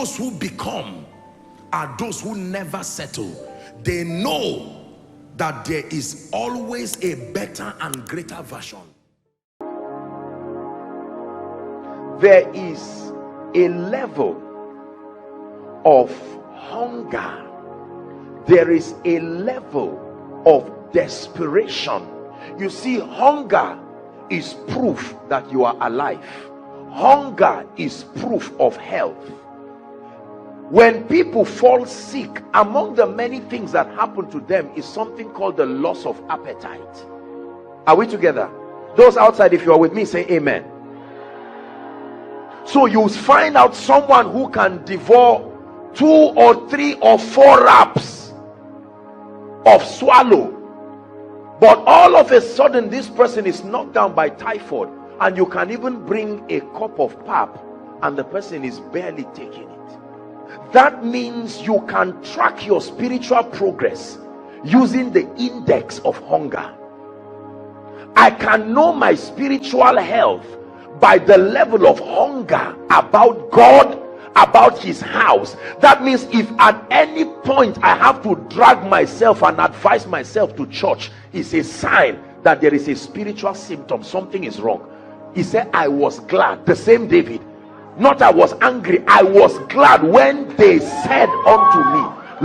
those who become are those who never settle. They know that there is always a better and greater version. There is a level of hunger. There is a level of desperation. You see, hunger is proof that you are alive. Hunger is proof of health. When people fall sick, among the many things that happen to them is something called the loss of appetite. Are we together? Those outside, if you are with me, say amen. So you find out someone who can devour 2 or 3 or 4 wraps of swallow, but all of a sudden this person is knocked down by typhoid, and you can even bring a cup of pap and the person is barely taking it. That means you can track your spiritual progress using the index of hunger. I can know my spiritual health by the level of hunger about God, about his house. That means if at any point I have to drag myself and advise myself to church, it's a sign that there is a spiritual symptom. Something is wrong. He said, I was glad. The same David. Not I was angry. I was glad when they said unto me,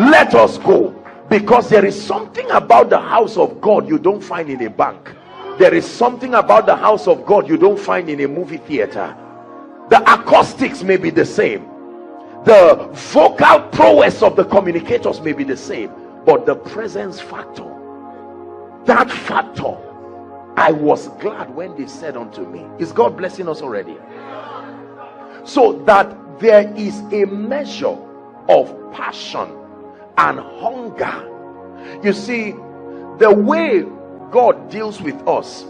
let us go. Because there is something about the house of God you don't find in a bank. There is something about the house of God you don't find in a movie theater. The acoustics may be the same. The vocal prowess of the communicators may be the same. But the presence factor, that factor, I was glad when they said unto me. Is God blessing us already? So that there is a measure of passion and hunger. You see, the way God deals with us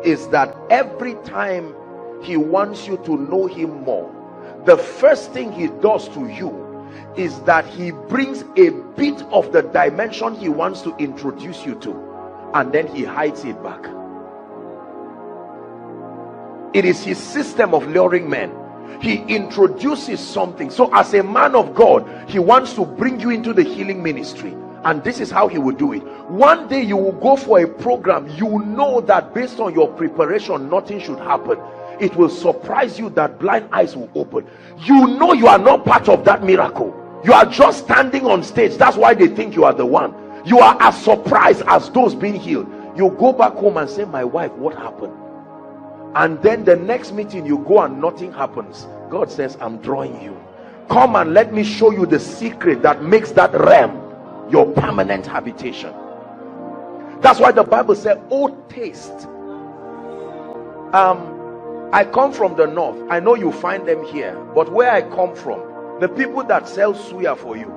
is that every time he wants you to know him more, the first thing he does to you is that he brings a bit of the dimension he wants to introduce you to, and then he hides it back. It is his system of luring men. He introduces something. So as a man of God, he wants to bring you into the healing ministry, and this is how he will do it. One day you will go for a program, you know that based on your preparation nothing should happen. It will surprise you that blind eyes will open. You know you are not part of that miracle. You are just standing on stage. That's why they think you are the one. You are as surprised as those being healed. You go back home and say, my wife, what happened? And then the next meeting you go and nothing happens. God says, I'm drawing you. Come and let me show you the secret that makes that realm your permanent habitation. That's why the Bible said, oh, taste. I come from the north. I know you find them here, but where I come from, the people that sell suya for you,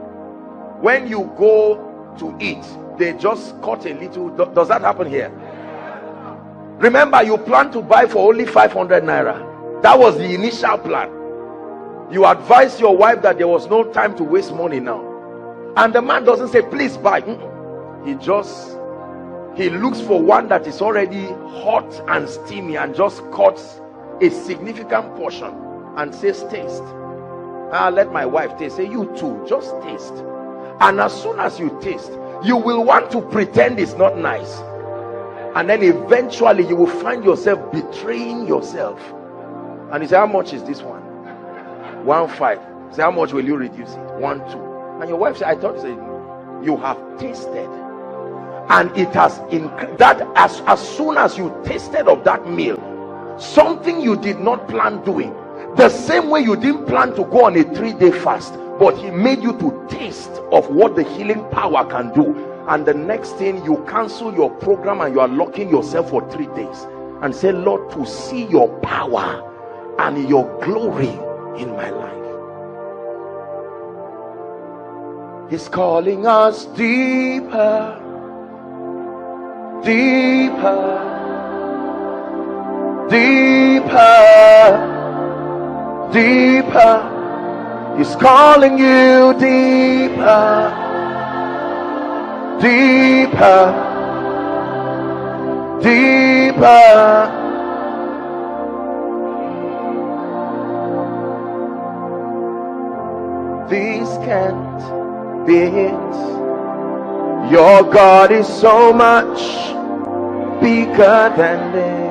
when you go to eat, they just cut a little. Does that happen here? Remember, you plan to buy for only 500 naira. That was the initial plan. You advised your wife that there was no time to waste money now, and the man doesn't say please buy. He looks for one that is already hot and steamy and just cuts a significant portion and says taste. Let my wife taste. Say, you too, just taste. And as soon as you taste, you will want to pretend it's not nice, and then eventually you will find yourself betraying yourself. And you say, how much is this one? 1.5. Say, how much will you reduce it? 1.2. And your wife said, I thought you have tasted, and it has that as soon as you tasted of that meal, something you did not plan doing, the same way you didn't plan to go on a 3-day fast, but he made you to taste of what the healing power can do. And the next thing, you cancel your program and you are locking yourself for 3 days and say, Lord, to see your power and your glory in my life. He's calling us deeper, deeper, deeper, deeper. He's calling you deeper, deeper, deeper. this can't be it. Your God is so much bigger than this.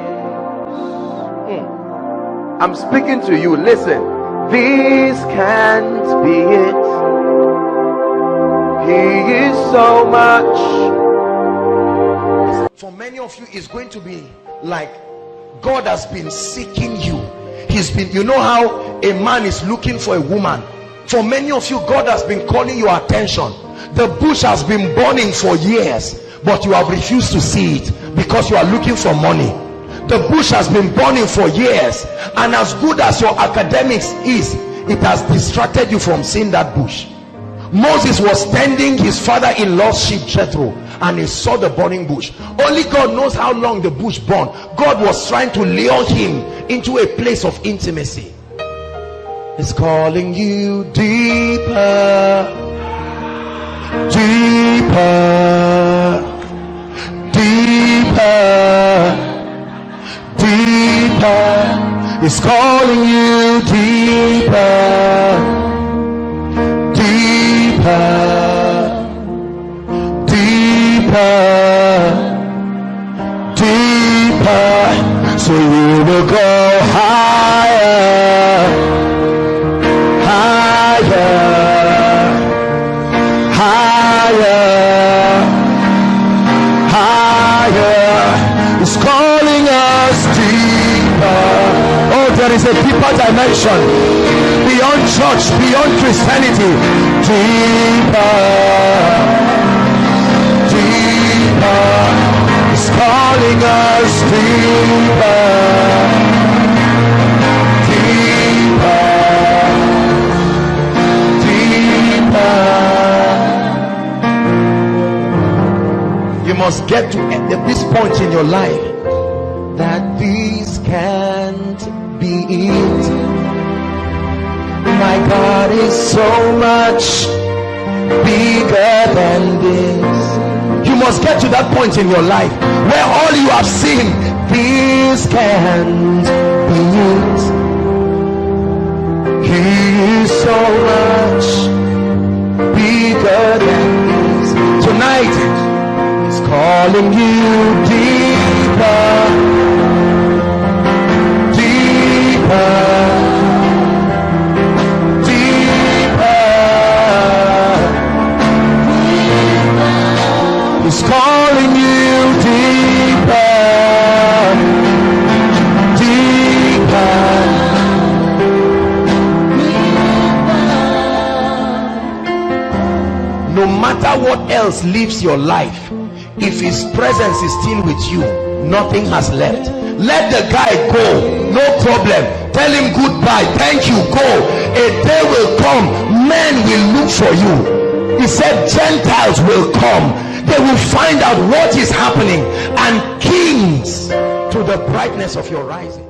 I'm speaking to you. Listen, this can't be it. He is so much. For many of you, it's going to be like God has been seeking you. He's been, you know how a man is looking for a woman. For many of you, God has been calling your attention. The bush has been burning for years, but you have refused to see it because you are looking for money. The bush has been burning for years, and as good as your academics is, it has distracted you from seeing that bush. Moses was tending his father-in-law's sheep Jethro, and he saw the burning bush. Only God knows how long the bush burned. God was trying to lure him into a place of intimacy. He's calling you deeper, deeper, deeper, deeper. He's calling you deeper, deeper, deeper. So we will go higher, higher, higher, higher. He's calling us deeper. Oh, there is a deeper dimension beyond church, beyond Christianity. Deeper, deeper. He's calling us deeper, deeper, deeper. You must get to this point in your life that this can't be it. My God is so much bigger than this. You must get to that point in your life where all you have seen, this can't be it. He is so much bigger than this. Tonight, He's calling you deeper, deeper, deeper. He's calling you deeper, deeper. No matter what else leaves your life, if His presence is still with you, nothing has left. Let the guy go, no problem. Tell him goodbye, thank you, go. A day will come, men will look for you. He said Gentiles will come. They will find out what is happening, and kings to the brightness of your rising.